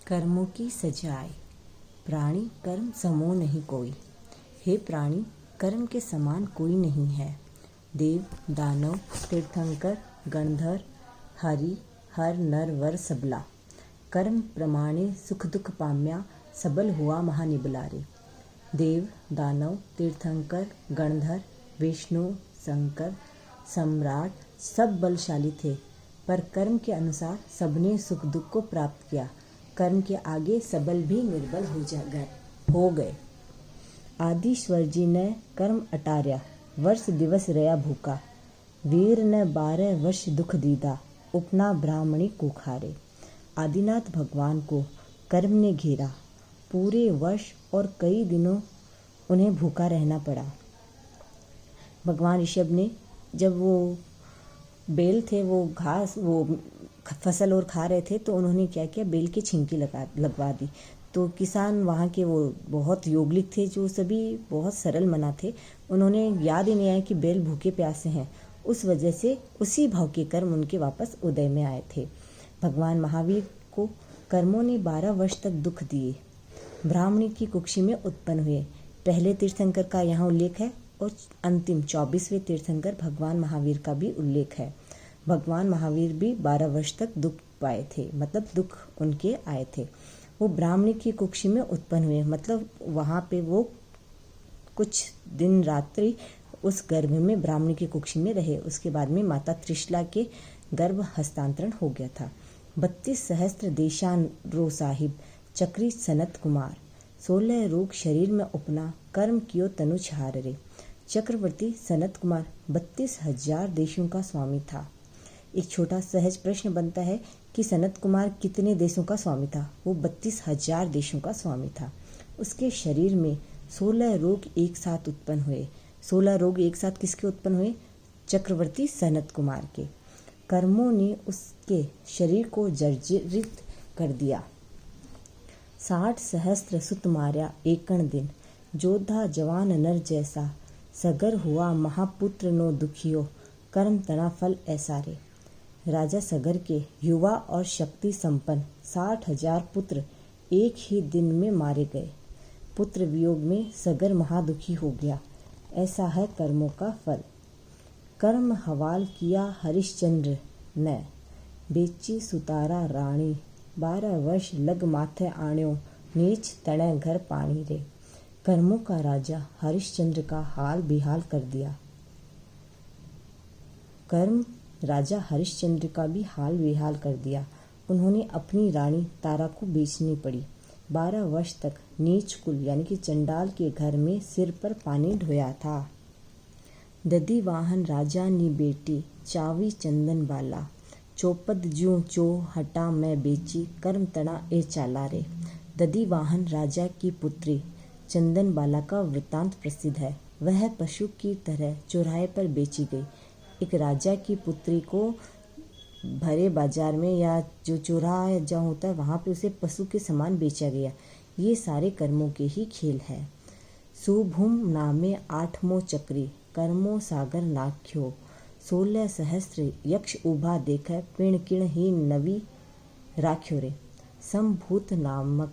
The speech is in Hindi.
कर्मों की सजाए। प्राणी कर्म समो नहीं कोई। हे प्राणी, कर्म के समान कोई नहीं है। देव, दानव, तीर्थंकर, गणधर, हरि, हर नर वर सबला। कर्म प्रमाणे सुख दुख पाम्या, सबल हुआ महानिबला रे। देव, दानव, तीर्थंकर, गणधर, विष्णु, शंकर, सम्राट सब बलशाली थे, पर कर्म के अनुसार सबने सुख दुख को प्राप्त किया। कर्म के आगे सबल भी निर्बल हो गए। आदिश्वर जी ने कर्म अटार्या, वर्ष दिवस रया भूखा। वीर ने 12 वर्ष दुख दीदा, उपना ब्राह्मणी को खारे। आदिनाथ भगवान को कर्म ने घेरा, पूरे वर्ष और कई दिनों उन्हें भूखा रहना पड़ा। भगवान ऋषभ ने जब वो बेल थे वो घास वो फसल और खा रहे थे, तो उन्होंने क्या किया, बेल की छिंकी लगवा दी। तो किसान वहाँ के वो बहुत योगलिक थे, जो सभी बहुत सरल मना थे। उन्होंने याद ही नहीं आया कि बेल भूखे प्यासे हैं। उस वजह से उसी भाव के कर्म उनके वापस उदय में आए थे। भगवान महावीर को कर्मों ने 12 वर्ष तक दुख दिए। ब्राह्मणी की कुक्षी में उत्पन्न हुए। पहले तीर्थंकर का यहाँ उल्लेख है और अंतिम 24वें तीर्थंकर भगवान महावीर का भी उल्लेख है। भगवान महावीर भी 12 वर्ष तक दुख पाए थे, मतलब दुख उनके आए थे। वो ब्राह्मणी की कुक्षी में उत्पन्न हुए, मतलब वहाँ पे वो कुछ दिन रात्रि उस गर्भ में ब्राह्मणी की कुक्षी में रहे। उसके बाद में माता त्रिशला के गर्भ हस्तांतरण हो गया था। 32 सहस्त्र देशान साहिब चक्री सनत कुमार। 16 रोग शरीर में उपना, कर्म कियो तनु छार रे। चक्रवर्ती सनत कुमार 32,000 देशों का स्वामी था। एक छोटा सहज प्रश्न बनता है कि सनत कुमार कितने देशों का स्वामी था? वो 32,000 देशों का स्वामी था। उसके शरीर में 16 रोग एक साथ उत्पन्न हुए। 16 रोग एक साथ किसके उत्पन्न हुए? चक्रवर्ती सनत कुमार के। कर्मों ने उसके शरीर को जर्जरित कर दिया। 60 सहस्त्र सुत मार्या एकण दिन, जोधा जवान नर जैसा। सगर हुआ महापुत्र नो दुखियो, कर्म तना फल ऐसा रे। राजा सगर के युवा और शक्ति संपन्न 60,000 पुत्र एक ही दिन में मारे गए। पुत्र वियोग में सगर महादुखी हो गया। ऐसा है कर्मों का फल। कर्म हवाल किया हरिश्चंद्र ने, बेची सुतारा रानी। 12 वर्ष लग माथे आण्यो, नीच तणे घर पानी रे। कर्मों का राजा हरिश्चंद्र का हाल बेहाल कर दिया। कर्म राजा हरिश्चंद्र का भी हाल बेहाल कर दिया। उन्होंने अपनी रानी तारा को बेचनी पड़ी। 12 वर्ष तक नीच कुल यानी कि चंडाल के घर में सिर पर पानी ढोया था। ददी वाहन राजा नी बेटी, चावी चंदन बाला। चौपद ज्यों चो हटा मैं बेची, कर्म तना ए चाला रे। ददी वाहन राजा की पुत्री चंदन बाला का वृत्तांत प्रसिद्ध है। वह पशु की तरह चौराहे पर बेची गई। एक राजा की पुत्री को भरे बाजार में या जो चौराहा जहाँ होता है वहाँ पे उसे पशु के समान बेचा गया। ये सारे कर्मों के ही खेल है। सुभुम नामे 8मो चक्री, कर्मो सागर नाख्यो। 16 सहस्त्र यक्ष उभा देखे, पिण किण ही नवी राख्यो रे। संभूत नाम